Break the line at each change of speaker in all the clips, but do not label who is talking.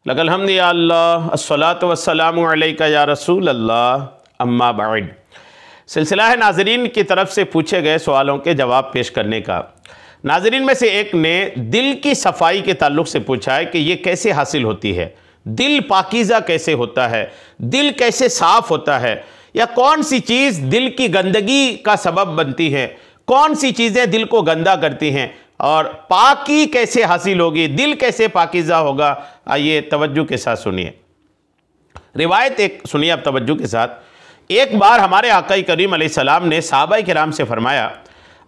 लकल हम्दि या अल्लाह अस्सलातु वस्सलामु अलैका या रसूल अल्लाह अम्मा बाद। सिलसिला है नाजरीन की तरफ से पूछे गए सवालों के जवाब पेश करने का। नाजरीन में से एक ने दिल की सफाई के ताल्लुक़ से पूछा है कि ये कैसे हासिल होती है, दिल पाकीज़ा कैसे होता है, दिल कैसे साफ़ होता है, या कौन सी चीज़ दिल की गंदगी का सबब बनती है, कौन सी चीज़ें दिल को गंदा करती हैं, और पाकी कैसे हासिल होगी, दिल कैसे पाकीज़ा होगा। आइए तवज्जो के साथ सुनिए। रिवायत एक सुनिए अब तवज्जो के साथ। एक बार हमारे आका करीम अलैहिस्सलाम ने सहाबाए किराम से फरमाया,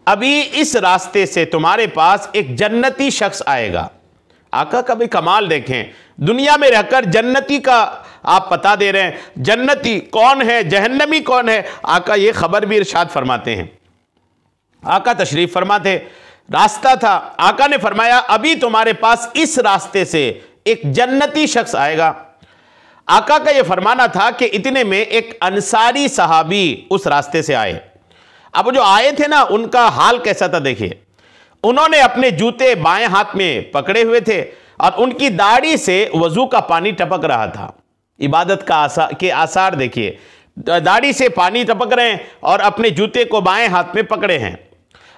अभी इस रास्ते से तुम्हारे पास एक जन्नती शख्स आएगा। आका का भी कमाल देखें, दुनिया में रहकर जन्नती का आप पता दे रहे हैं, जन्नती कौन है, जहन्नमी कौन है, आका ये खबर भी इरशाद फरमाते हैं। आका तशरीफ़ फरमाते, रास्ता था, आका ने फरमाया अभी तुम्हारे पास इस रास्ते से एक जन्नती शख्स आएगा। आका का यह फरमाना था कि इतने में एक अंसारी सहाबी उस रास्ते से आए। अब जो आए थे ना, उनका हाल कैसा था देखिए। उन्होंने अपने जूते बाएं हाथ में पकड़े हुए थे और उनकी दाढ़ी से वजू का पानी टपक रहा था। इबादत के आसार देखिए, दाढ़ी से पानी टपक रहे हैं और अपने जूते को बाएं हाथ में पकड़े हैं।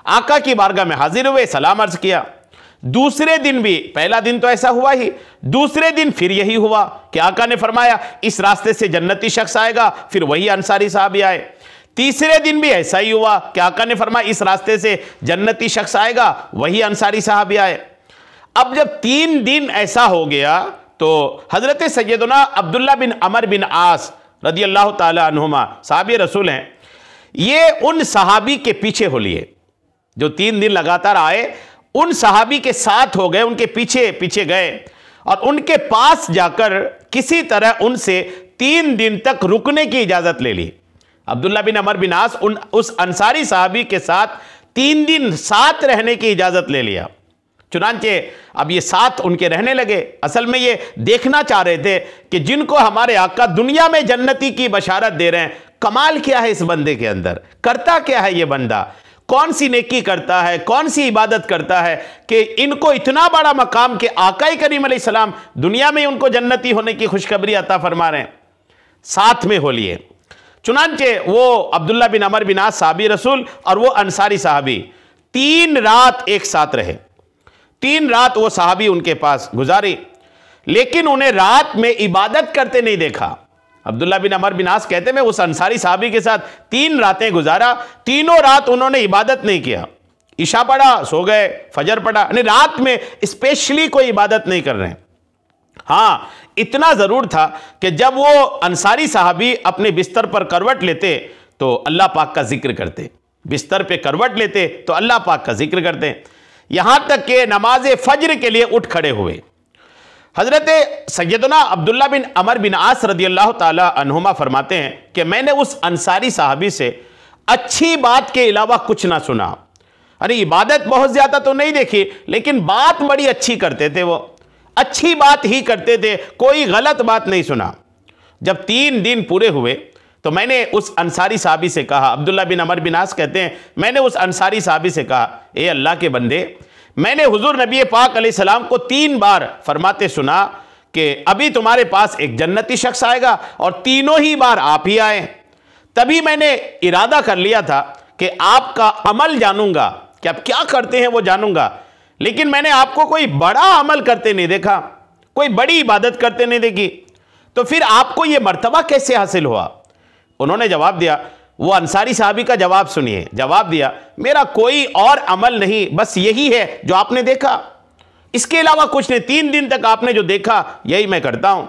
आका की बारगाह में हाजिर हुए, सलाम अर्ज किया। दूसरे दिन भी, पहला दिन तो ऐसा हुआ ही, दूसरे दिन फिर यही हुआ कि आका ने फरमाया इस रास्ते से जन्नती शख्स आएगा, फिर वही अंसारी साहब आए। तीसरे दिन भी ऐसा ही हुआ कि आका ने फरमाया इस रास्ते से जन्नती शख्स आएगा, वही अंसारी साहब आए। अब जब 3 दिन ऐसा हो गया तो हजरत सैयदना अब्दुल्ला बिन अमर बिन आस रदी अल्लाह ताला अन्हुमा साहबी रसूल हैं, ये उन सहाबी के पीछे हो लिए जो 3 दिन लगातार आए, उन सहाबी के साथ हो गए, उनके पीछे पीछे गए और उनके पास जाकर किसी तरह उनसे 3 दिन तक रुकने की इजाज़त ले ली। अब्दुल्ला बिन अमर बिन आस उस अंसारी साहबी के साथ 3 दिन साथ रहने की इजाज़त ले लिया। चुनांचे अब ये साथ उनके रहने लगे। असल में ये देखना चाह रहे थे कि जिनको हमारे आका दुनिया में जन्नती की बशारत दे रहे हैं, कमाल क्या है इस बंदे के अंदर, करता क्या है ये बंदा, कौन सी नेकी करता है, कौन सी इबादत करता है कि इनको इतना बड़ा मकाम के आका करीम अलैहिस्सलाम दुनिया में उनको जन्नती होने की खुशखबरी अता फरमा रहे हैं। साथ में हो लिए। चुनांचे वो अब्दुल्ला बिन अमर बिन आस साहबी रसूल और वो अंसारी साहबी 3 रात एक साथ रहे। 3 रात वो साहबी उनके पास गुजारी, लेकिन उन्हें रात में इबादत करते नहीं देखा। अब्दुल्ला बिन अमर बिन आस कहते मैं उस अंसारी साहबी के साथ 3 रातें गुजारा, तीनों रात उन्होंने इबादत नहीं किया। इशा पढ़ा, सो गए, फजर पढ़ा, यानी रात में स्पेशली कोई इबादत नहीं कर रहे हैं। हाँ, इतना ज़रूर था कि जब वो अंसारी साहबी अपने बिस्तर पर करवट लेते तो अल्लाह पाक का जिक्र करते, बिस्तर पे करवट लेते तो अल्लाह पाक का जिक्र करते, यहां तक कि नमाज फज्र के लिए उठ खड़े हुए। हजरत सैयदना अब्दुल्ला बिन अमर बिन आस रदी अल्लाह ताला अन्हुमा फरमाते हैं कि मैंने उस अंसारी साहबी से अच्छी बात के अलावा कुछ ना सुना। अरे इबादत बहुत ज़्यादा तो नहीं देखी, लेकिन बात बड़ी अच्छी करते थे, वो अच्छी बात ही करते थे, कोई गलत बात नहीं सुना। जब 3 दिन पूरे हुए तो मैंने उस अंसारी साहबी से कहा, अब्दुल्ला बिन अमर बिन आस कहते हैं मैंने उस अंसारी साहबी से कहा, ए अल्लाह के बंदे, मैंने हुजूर नबी पाक अलैहिस्सलाम को 3 बार फरमाते सुना कि अभी तुम्हारे पास एक जन्नती शख्स आएगा, और तीनों ही बार आप ही आए। तभी मैंने इरादा कर लिया था कि आपका अमल जानूंगा, कि आप क्या करते हैं वो जानूंगा, लेकिन मैंने आपको कोई बड़ा अमल करते नहीं देखा, कोई बड़ी इबादत करते नहीं देखी, तो फिर आपको ये मर्तबा कैसे हासिल हुआ। उन्होंने जवाब दिया, वो अंसारी साहबी का जवाब सुनिए, जवाब दिया मेरा कोई और अमल नहीं, बस यही है जो आपने देखा, इसके अलावा कुछ नहीं। 3 दिन तक आपने जो देखा यही मैं करता हूं।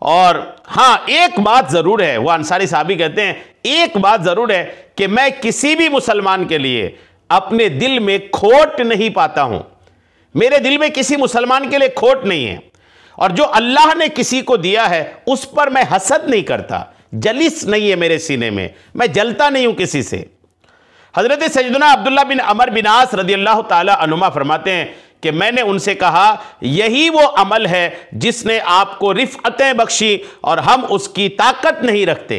और हाँ, एक बात जरूर है, वो अंसारी साहबी कहते हैं एक बात जरूर है कि मैं किसी भी मुसलमान के लिए अपने दिल में खोट नहीं पाता हूं। मेरे दिल में किसी मुसलमान के लिए खोट नहीं है, और जो अल्लाह ने किसी को दिया है उस पर मैं हसद नहीं करता, जलिस नहीं है मेरे सीने में, मैं जलता नहीं हूं किसी से। हजरत सैयदना अब्दुल्ला बिन अमर बिन आस रदी अल्लाह ताला अन्हुमा फरमाते हैं कि मैंने उनसे कहा यही वो अमल है जिसने आपको रिफ़अतें बख्शी और हम उसकी ताकत नहीं रखते।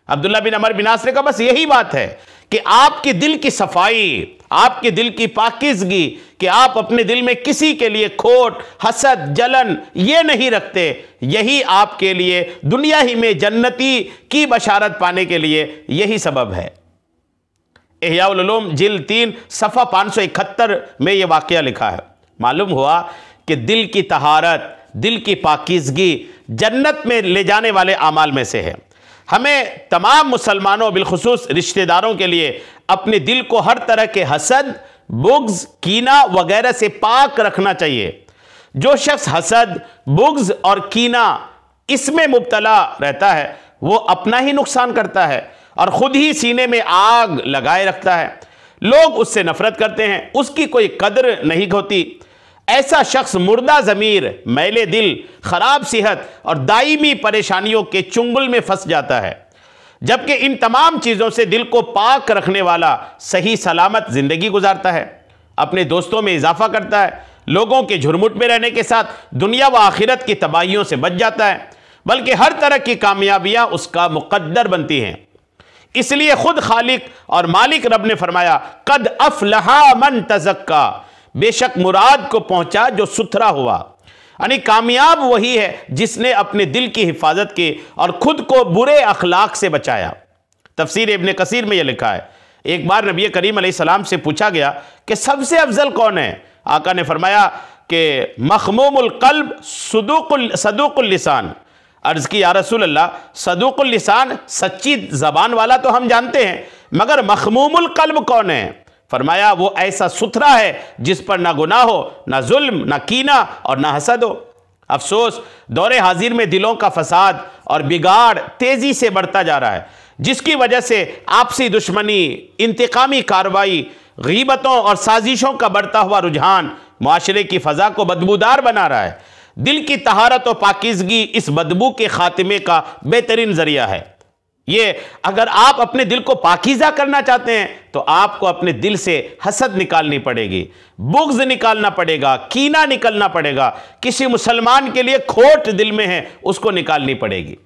अब्दुल्ला बिन अमर बिन आस ने कहा बस यही बात है कि आपके दिल की सफाई, आपके दिल की पाकीज़गी, कि आप अपने दिल में किसी के लिए खोट, हसद, जलन ये नहीं रखते, यही आपके लिए दुनिया ही में जन्नती की बशारत पाने के लिए यही सबब है। इह्या उल उलूम जिल्द 3 सफ़ा 571 में यह वाक़या लिखा है। मालूम हुआ कि दिल की तहारत, दिल की पाकीज़गी जन्नत में ले जाने वाले आमाल में से है। हमें तमाम मुसलमानों बिलखुसूस रिश्तेदारों के लिए अपने दिल को हर तरह के हसद, बुग़्ज़, कीना वगैरह से पाक रखना चाहिए। जो शख्स हसद, बुग़्ज़ और कीना इसमें मुब्तला रहता है वो अपना ही नुकसान करता है और ख़ुद ही सीने में आग लगाए रखता है। लोग उससे नफ़रत करते हैं, उसकी कोई कदर नहीं होती। ऐसा शख्स मुर्दा ज़मीर, मैले दिल, ख़राब सेहत और दायमी परेशानियों के चुंगल में फंस जाता है। जबकि इन तमाम चीज़ों से दिल को पाक रखने वाला सही सलामत ज़िंदगी गुजारता है, अपने दोस्तों में इजाफा करता है, लोगों के झुरमुट में रहने के साथ दुनिया व आखिरत की तबाहियों से बच जाता है, बल्कि हर तरह की कामयाबियाँ उसका मुक़द्दर बनती हैं। इसलिए खुद खालिक और मालिक रब ने फरमाया, कद अफ़लहा मन तज़क्का, बेशक मुराद को पहुंचा जो सुथरा हुआ। यानी कामयाब वही है जिसने अपने दिल की हिफाजत की और खुद को बुरे अखलाक से बचाया। तफसीर इब्न कसीर में यह लिखा है, एक बार नबी करीम अलैहिस्सलाम से पूछा गया कि सबसे अफजल कौन है। आका ने फरमाया कि मखमूमुल क़ल्ब सदूक़ुल लिसान। अर्ज़ की या रसूल अल्लाह, सदूक़ुल लिसान सच्ची ज़बान वाला तो हम जानते हैं, मगर मखमूमुल क़ल्ब कौन है? फरमाया वो ऐसा सुथरा है जिस पर ना गुनाह हो, ना जुल्म, ना कीना और ना हसद हो। अफसोस दौरे हाजिर में दिलों का फसाद और बिगाड़ तेज़ी से बढ़ता जा रहा है, जिसकी वजह से आपसी दुश्मनी, इंतकामी कार्रवाई, गीबतों और साजिशों का बढ़ता हुआ रुझान माशरे की फ़ज़ा को बदबूदार बना रहा है। दिल की तहारत और पाकीज़गी इस बदबू के ख़ात्मे का बेहतरीन ज़रिया है। ये अगर आप अपने दिल को पाकीज़ा करना चाहते हैं तो आपको अपने दिल से हसद निकालनी पड़ेगी, बुग़्ज़ निकालना पड़ेगा, कीना निकलना पड़ेगा, किसी मुसलमान के लिए खोट दिल में है उसको निकालनी पड़ेगी।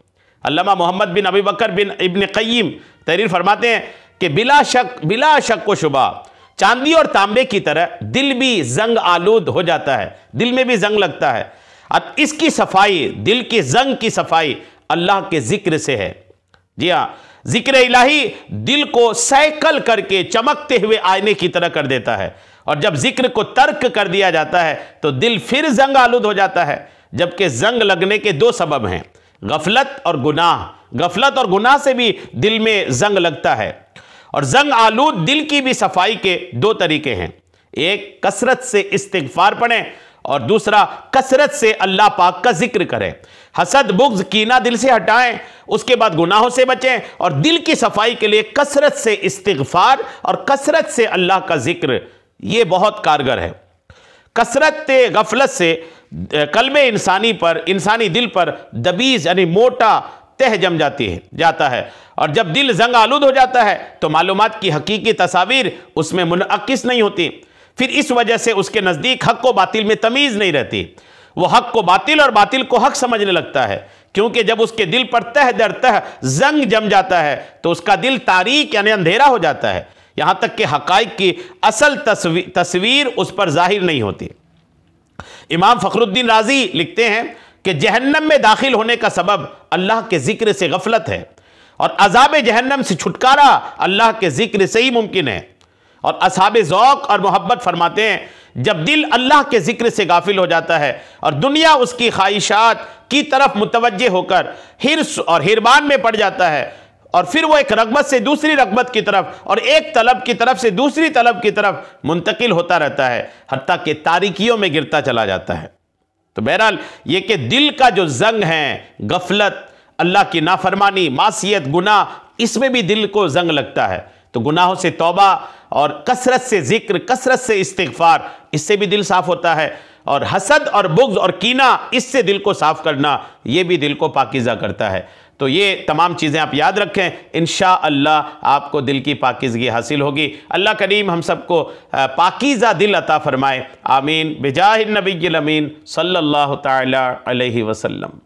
अल्लामा मोहम्मद बिन अबी बकर बिन इब्न क़य्यिम तहरीर फरमाते हैं कि बिला शक व शुबा चांदी और तांबे की तरह दिल भी जंग आलूद हो जाता है, दिल में भी जंग लगता है। अब इसकी सफाई, दिल की जंग की सफाई अल्लाह के जिक्र से है। जी हाँ, जिक्र इलाही दिल को सैकल करके चमकते हुए आईने की तरह कर देता है, और जब जिक्र को तर्क कर दिया जाता है तो दिल फिर जंग आलूद हो जाता है। जबकि जंग लगने के 2 सबब हैं, गफलत और गुनाह। गफलत और गुनाह से भी दिल में जंग लगता है। और जंग आलूद दिल की भी सफाई के 2 तरीके हैं, एक कसरत से इस्तिग़फ़ार पढ़ें और दूसरा कसरत से अल्लाह पाक का जिक्र करें। हसद, बुग़्ज़, कीना दिल से हटाएं, उसके बाद गुनाहों से बचें और दिल की सफाई के लिए कसरत से इस्तिग़फ़ार और कसरत से अल्लाह का जिक्र, ये बहुत कारगर है। कसरत गफलत से कल्ब इंसानी दिल पर दबीज़ यानी मोटा तह जम जाता है, और जब दिल जंग आलूद हो जाता है तो मालूमात की हकीकी तस्वीर उसमें मुनअक्किस नहीं होती। फिर इस वजह से उसके नज़दीक हक़ व बातिल में तमीज़ नहीं रहती। वो हक़ को बातिल और बातिल को हक़ समझने लगता है, क्योंकि जब उसके दिल पर तह दर तह जंग जम जाता है तो उसका दिल तारीक यानी अंधेरा हो जाता है, यहाँ तक कि हक़ाइक़ की असल तस्वीर उस पर ज़ाहिर नहीं होती। इमाम फ़खरुद्दीन राज़ी लिखते हैं कि जहन्नम में दाखिल होने का सबब अल्लाह के ज़िक्र से गफलत है, और अज़ाब जहन्नम से छुटकारा अल्लाह के ज़िक्र से ही मुमकिन है। और असहाबे ज़ौक़ और मोहब्बत फरमाते हैं, जब दिल अल्लाह के ज़िक्र से गाफिल हो जाता है और दुनिया उसकी ख्वाहिशात की तरफ मुतवज्जे होकर हिर्स और हिरबान में पड़ जाता है, और फिर वो एक रग़बत से दूसरी रग़बत की तरफ और एक तलब की तरफ से दूसरी तलब की तरफ मुंतकिल होता रहता है, हत्ता कि तारीकियों में गिरता चला जाता है। तो बहरहाल ये कि दिल का जो जंग है, गफलत, अल्लाह की नाफरमानी, मासियत, गुनाह, इसमें भी दिल को जंग लगता है। तो गुनाहों से तौबा और कसरत से जिक्र, कसरत से इस्तिग़फ़ार, इससे भी दिल साफ़ होता है। और हसद और बुग़्ज़ और कीना, इससे दिल को साफ़ करना, ये भी दिल को पाकीज़ा करता है। तो ये तमाम चीज़ें आप याद रखें, इंशाअल्लाह आपको दिल की पाकीज़गी हासिल होगी। अल्लाह करीम हम सबको पाकीज़ा दिल अता फ़रमाए। आमीन बिजाहिन नबिय्यिल अमीन सल्लल्लाहु तआला अलैहि वसल्लम।